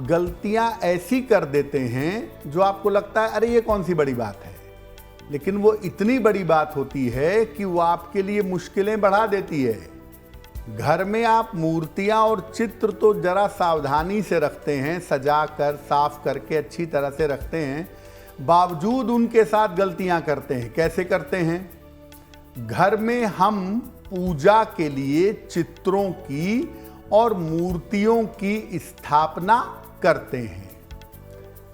गलतियां ऐसी कर देते हैं जो आपको लगता है अरे ये कौन सी बड़ी बात है, लेकिन वो इतनी बड़ी बात होती है कि वो आपके लिए मुश्किलें बढ़ा देती है। घर में आप मूर्तियां और चित्र तो जरा सावधानी से रखते हैं, सजा कर साफ करके अच्छी तरह से रखते हैं, बावजूद उनके साथ गलतियां करते हैं। कैसे करते हैं? घर में हम पूजा के लिए चित्रों की और मूर्तियों की स्थापना करते हैं।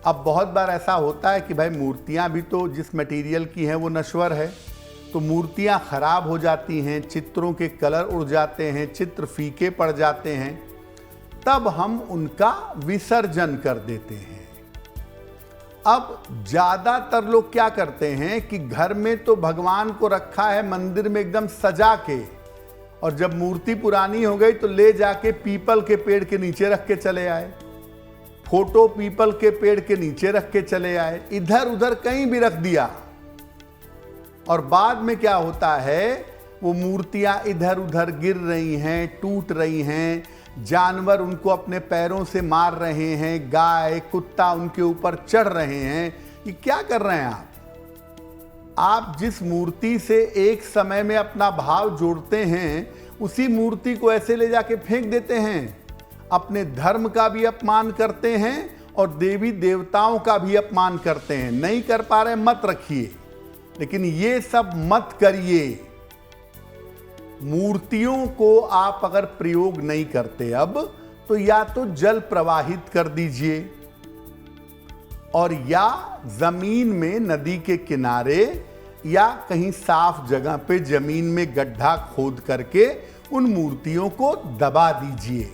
अब बहुत बार ऐसा होता है कि भाई मूर्तियां भी तो जिस मटेरियल की हैं वो नश्वर है, तो मूर्तियां खराब हो जाती हैं, चित्रों के कलर उड़ जाते हैं, चित्र फीके पड़ जाते हैं, तब हम उनका विसर्जन कर देते हैं। अब ज्यादातर लोग क्या करते हैं कि घर में तो भगवान को रखा है मंदिर में एकदम सजा के, और जब मूर्ति पुरानी हो गई तो ले जाके पीपल के पेड़ के नीचे रख के चले आए, फोटो पीपल के पेड़ के नीचे रख के चले आए, इधर उधर कहीं भी रख दिया। और बाद में क्या होता है, वो मूर्तियां इधर उधर गिर रही हैं, टूट रही हैं, जानवर उनको अपने पैरों से मार रहे हैं, गाय कुत्ता उनके ऊपर चढ़ रहे हैं। ये क्या कर रहे हैं आप जिस मूर्ति से एक समय में अपना भाव जोड़ते हैं, उसी मूर्ति को ऐसे ले जाके फेंक देते हैं। अपने धर्म का भी अपमान करते हैं और देवी देवताओं का भी अपमान करते हैं। नहीं कर पा रहे मत रखिए, लेकिन ये सब मत करिए। मूर्तियों को आप अगर प्रयोग नहीं करते अब, तो या तो जल प्रवाहित कर दीजिए, और या जमीन में नदी के किनारे या कहीं साफ जगह पे जमीन में गड्ढा खोद करके उन मूर्तियों को दबा दीजिए।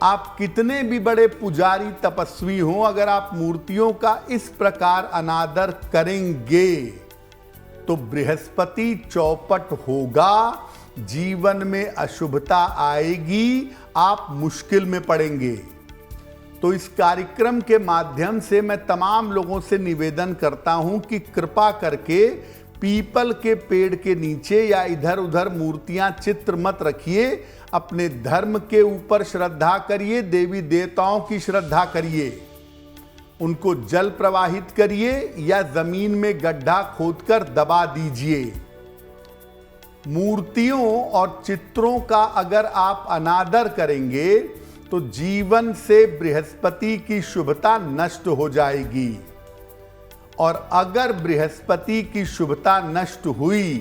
आप कितने भी बड़े पुजारी तपस्वी हों, अगर आप मूर्तियों का इस प्रकार अनादर करेंगे तो बृहस्पति चौपट होगा, जीवन में अशुभता आएगी, आप मुश्किल में पड़ेंगे। तो इस कार्यक्रम के माध्यम से मैं तमाम लोगों से निवेदन करता हूं कि कृपा करके पीपल के पेड़ के नीचे या इधर उधर मूर्तियां चित्र मत रखिए। अपने धर्म के ऊपर श्रद्धा करिए, देवी देवताओं की श्रद्धा करिए, उनको जल प्रवाहित करिए या जमीन में गड्ढा खोदकर दबा दीजिए। मूर्तियों और चित्रों का अगर आप अनादर करेंगे तो जीवन से बृहस्पति की शुभता नष्ट हो जाएगी, और अगर बृहस्पति की शुभता नष्ट हुई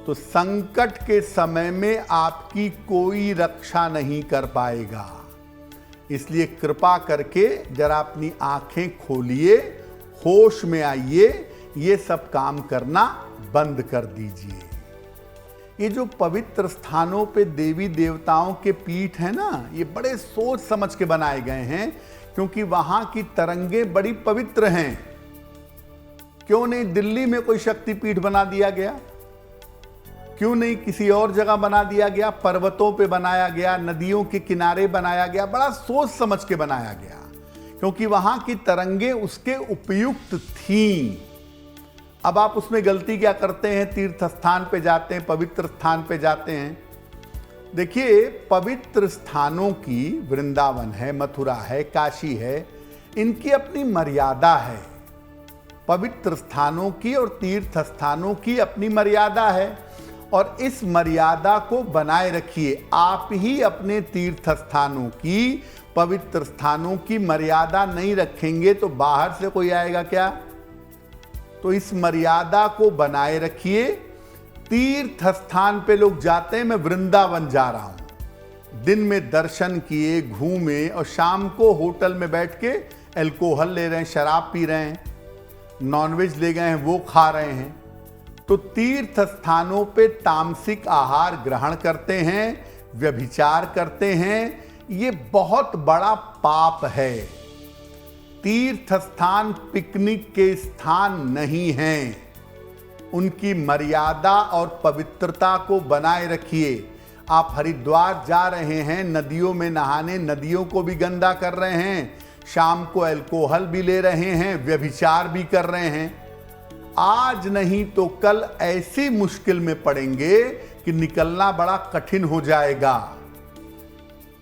तो संकट के समय में आपकी कोई रक्षा नहीं कर पाएगा। इसलिए कृपा करके जरा अपनी आंखें खोलिए, होश में आइए, ये सब काम करना बंद कर दीजिए। ये जो पवित्र स्थानों पे देवी देवताओं के पीठ है ना, ये बड़े सोच समझ के बनाए गए हैं, क्योंकि वहां की तरंगे बड़ी पवित्र हैं। क्यों नहीं दिल्ली में कोई शक्तिपीठ बना दिया गया? क्यों नहीं किसी और जगह बना दिया गया? पर्वतों पे बनाया गया, नदियों के किनारे बनाया गया, बड़ा सोच समझ के बनाया गया, क्योंकि वहां की तरंगे उसके उपयुक्त थीं। अब आप उसमें गलती क्या करते हैं? तीर्थ स्थान पे जाते हैं, पवित्र स्थान पे जाते हैं। देखिए, पवित्र स्थानों की, वृंदावन है, मथुरा है, काशी है, इनकी अपनी मर्यादा है। पवित्र स्थानों की और तीर्थ स्थानों की अपनी मर्यादा है, और इस मर्यादा को बनाए रखिए। आप ही अपने तीर्थ स्थानों की, पवित्र स्थानों की मर्यादा नहीं रखेंगे तो बाहर से कोई आएगा क्या? तो इस मर्यादा को बनाए रखिए। तीर्थ स्थान पे लोग जाते हैं, मैं वृंदावन जा रहा हूं, दिन में दर्शन किए, घूमे, और शाम को होटल में बैठ के अल्कोहल ले रहे हैं, शराब पी रहे हैं, नॉनवेज ले गए हैं वो खा रहे हैं। तो तीर्थ स्थानों पे तामसिक आहार ग्रहण करते हैं, व्यभिचार करते हैं, ये बहुत बड़ा पाप है। तीर्थ स्थान पिकनिक के स्थान नहीं हैं। उनकी मर्यादा और पवित्रता को बनाए रखिए। आप हरिद्वार जा रहे हैं नदियों में नहाने, नदियों को भी गंदा कर रहे हैं, शाम को अल्कोहल भी ले रहे हैं, व्यभिचार भी कर रहे हैं। आज नहीं तो कल ऐसी मुश्किल में पड़ेंगे कि निकलना बड़ा कठिन हो जाएगा।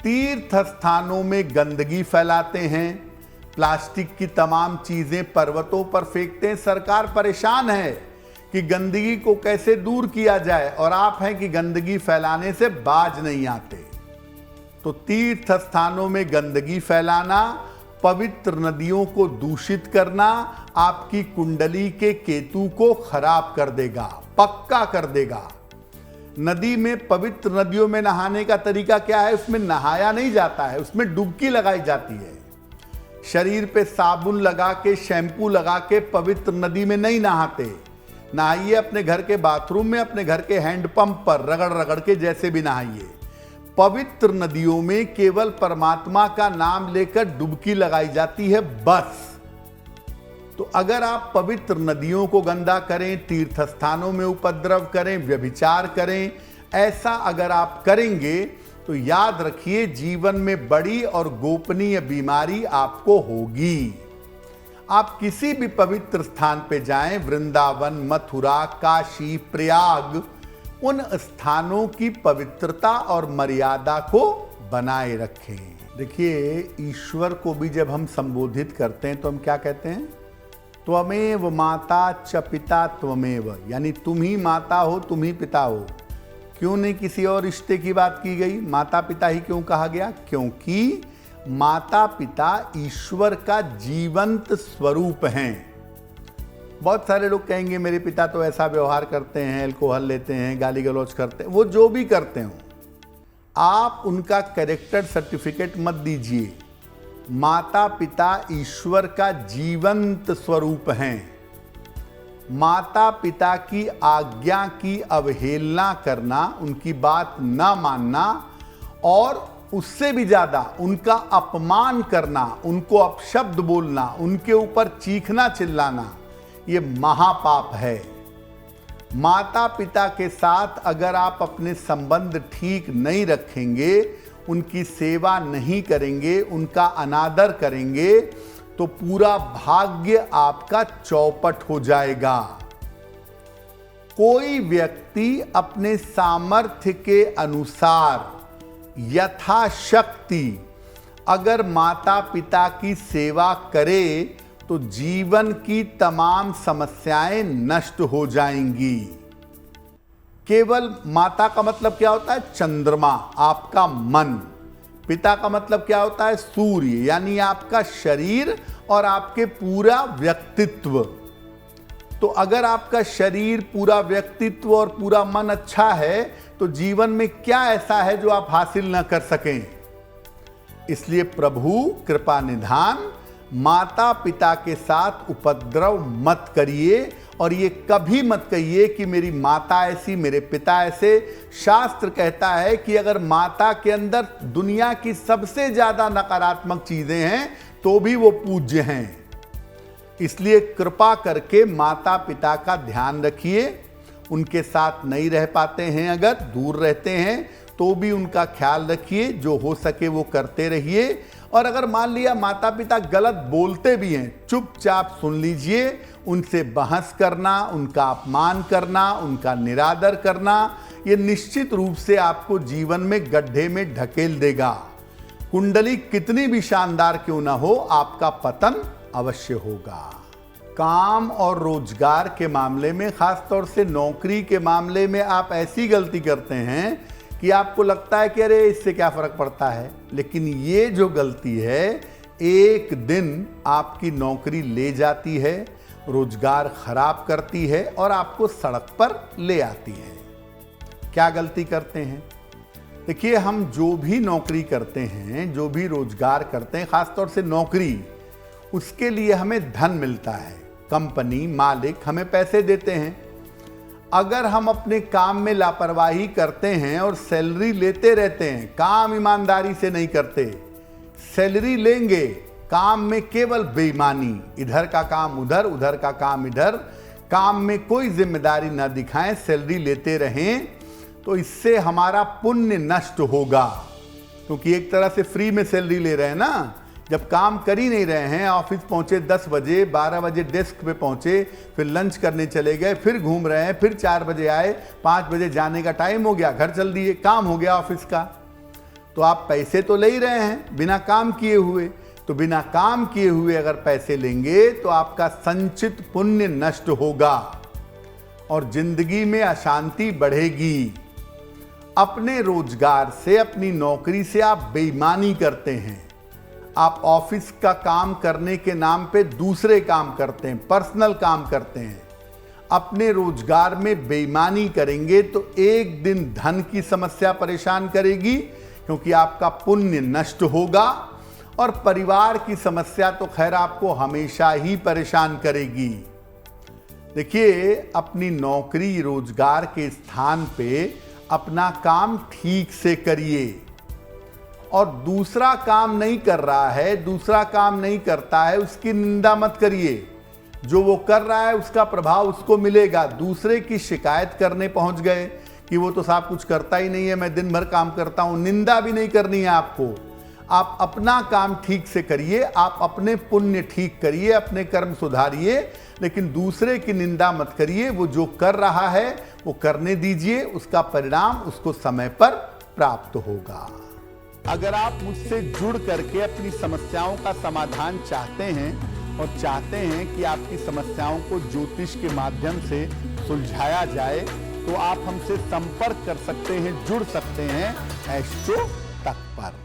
तीर्थ स्थानों में गंदगी फैलाते हैं, प्लास्टिक की तमाम चीजें पर्वतों पर फेंकते हैं। सरकार परेशान है कि गंदगी को कैसे दूर किया जाए, और आप हैं कि गंदगी फैलाने से बाज नहीं आते। तो तीर्थ स्थानों में गंदगी फैलाना, पवित्र नदियों को दूषित करना आपकी कुंडली के केतु को खराब कर देगा, पक्का कर देगा। नदी में, पवित्र नदियों में नहाने का तरीका क्या है? उसमें नहाया नहीं जाता है, उसमें डुबकी लगाई जाती है। शरीर पे साबुन लगा के, शैम्पू लगा के पवित्र नदी में नहीं नहाते। नहाइए अपने घर के बाथरूम में, अपने घर के हैंडपंप पर रगड़ रगड़ के जैसे भी नहाइए। पवित्र नदियों में केवल परमात्मा का नाम लेकर डुबकी लगाई जाती है, बस। तो अगर आप पवित्र नदियों को गंदा करें, तीर्थ स्थानों में उपद्रव करें, व्यभिचार करें, ऐसा अगर आप करेंगे तो याद रखिए जीवन में बड़ी और गोपनीय बीमारी आपको होगी। आप किसी भी पवित्र स्थान पे जाएं, वृंदावन, मथुरा, काशी, प्रयाग, उन स्थानों की पवित्रता और मर्यादा को बनाए रखें। देखिए, ईश्वर को भी जब हम संबोधित करते हैं तो हम क्या कहते हैं? त्वमेव माता च पिता त्वमेव, यानी तुम ही माता हो, तुम ही पिता हो। क्यों नहीं किसी और रिश्ते की बात की गई? माता पिता ही क्यों कहा गया? क्योंकि माता पिता ईश्वर का जीवंत स्वरूप हैं। बहुत सारे लोग कहेंगे मेरे पिता तो ऐसा व्यवहार करते हैं, अल्कोहल लेते हैं, गाली गलौज करते हैं। वो जो भी करते हो, आप उनका कैरेक्टर सर्टिफिकेट मत दीजिए। माता पिता ईश्वर का जीवंत स्वरूप हैं। माता पिता की आज्ञा की अवहेलना करना, उनकी बात ना मानना, और उससे भी ज्यादा उनका अपमान करना, उनको अपशब्द बोलना, उनके ऊपर चीखना चिल्लाना, ये महापाप है। माता पिता के साथ अगर आप अपने संबंध ठीक नहीं रखेंगे, उनकी सेवा नहीं करेंगे, उनका अनादर करेंगे, तो पूरा भाग्य आपका चौपट हो जाएगा। कोई व्यक्ति अपने सामर्थ्य के अनुसार यथाशक्ति अगर माता पिता की सेवा करे तो जीवन की तमाम समस्याएं नष्ट हो जाएंगी। केवल माता का मतलब क्या होता है? चंद्रमा, आपका मन। पिता का मतलब क्या होता है? सूर्य, यानी आपका शरीर और आपके पूरा व्यक्तित्व। तो अगर आपका शरीर, पूरा व्यक्तित्व और पूरा मन अच्छा है तो जीवन में क्या ऐसा है जो आप हासिल न कर सकें? इसलिए प्रभु कृपा निधान, माता पिता के साथ उपद्रव मत करिए, और ये कभी मत कहिए कि मेरी माता ऐसी, मेरे पिता ऐसे। शास्त्र कहता है कि अगर माता के अंदर दुनिया की सबसे ज्यादा नकारात्मक चीजें हैं तो भी वो पूज्य हैं। इसलिए कृपा करके माता पिता का ध्यान रखिए। उनके साथ नहीं रह पाते हैं, अगर दूर रहते हैं तो भी उनका ख्याल रखिए, जो हो सके वो करते रहिए। और अगर मान लिया माता पिता गलत बोलते भी हैं, चुपचाप सुन लीजिए। उनसे बहस करना, उनका अपमान करना, उनका निरादर करना, ये निश्चित रूप से आपको जीवन में गड्ढे में ढकेल देगा। कुंडली कितनी भी शानदार क्यों ना हो, आपका पतन अवश्य होगा। काम और रोजगार के मामले में, खासतौर से नौकरी के मामले में, आप ऐसी गलती करते हैं कि आपको लगता है कि अरे इससे क्या फर्क पड़ता है। लेकिन ये जो गलती है, एक दिन आपकी नौकरी ले जाती है, रोजगार खराब करती है और आपको सड़क पर ले आती है। क्या गलती करते हैं? देखिए, हम जो भी नौकरी करते हैं, जो भी रोजगार करते हैं, खासतौर से नौकरी, उसके लिए हमें धन मिलता है। कंपनी, मालिक हमें पैसे देते हैं। अगर हम अपने काम में लापरवाही करते हैं और सैलरी लेते रहते हैं, काम ईमानदारी से नहीं करते, सैलरी लेंगे, काम में केवल बेईमानी, इधर का काम उधर, उधर का काम इधर, काम में कोई जिम्मेदारी ना दिखाएं, सैलरी लेते रहें, तो इससे हमारा पुण्य नष्ट होगा। क्योंकि एक तरह से फ्री में सैलरी ले रहे हैं ना। जब काम कर ही नहीं रहे हैं, ऑफिस पहुंचे 10 बजे, 12 बजे डेस्क पे पहुंचे, फिर लंच करने चले गए, फिर घूम रहे हैं, फिर 4 बजे आए, 5 बजे जाने का टाइम हो गया, घर चल दिए, काम हो गया ऑफिस का। तो आप पैसे तो ले ही रहे हैं बिना काम किए हुए। तो बिना काम किए हुए अगर पैसे लेंगे तो आपका संचित पुण्य नष्ट होगा और जिंदगी में अशांति बढ़ेगी। अपने रोजगार से, अपनी नौकरी से आप बेईमानी करते हैं। आप ऑफिस का काम करने के नाम पे दूसरे काम करते हैं, पर्सनल काम करते हैं। अपने रोजगार में बेईमानी करेंगे तो एक दिन धन की समस्या परेशान करेगी, क्योंकि आपका पुण्य नष्ट होगा। और परिवार की समस्या तो खैर आपको हमेशा ही परेशान करेगी। देखिए, अपनी नौकरी रोजगार के स्थान पे अपना काम ठीक से करिए। और दूसरा काम नहीं कर रहा है, दूसरा काम नहीं करता है, उसकी निंदा मत करिए। जो वो कर रहा है उसका प्रभाव उसको मिलेगा। दूसरे की शिकायत करने पहुंच गए कि वो तो साहब कुछ करता ही नहीं है, मैं दिन भर काम करता हूं। निंदा भी नहीं करनी है आपको। आप अपना काम ठीक से करिए, आप अपने पुण्य ठीक करिए, अपने कर्म सुधारिए, लेकिन दूसरे की निंदा मत करिए। वो जो कर रहा है वो करने दीजिए, उसका परिणाम उसको समय पर प्राप्त होगा। अगर आप मुझसे जुड़ करके अपनी समस्याओं का समाधान चाहते हैं और चाहते हैं कि आपकी समस्याओं को ज्योतिष के माध्यम से सुलझाया जाए, तो आप हमसे संपर्क कर सकते हैं, जुड़ सकते हैं एस्ट्रो तक पर।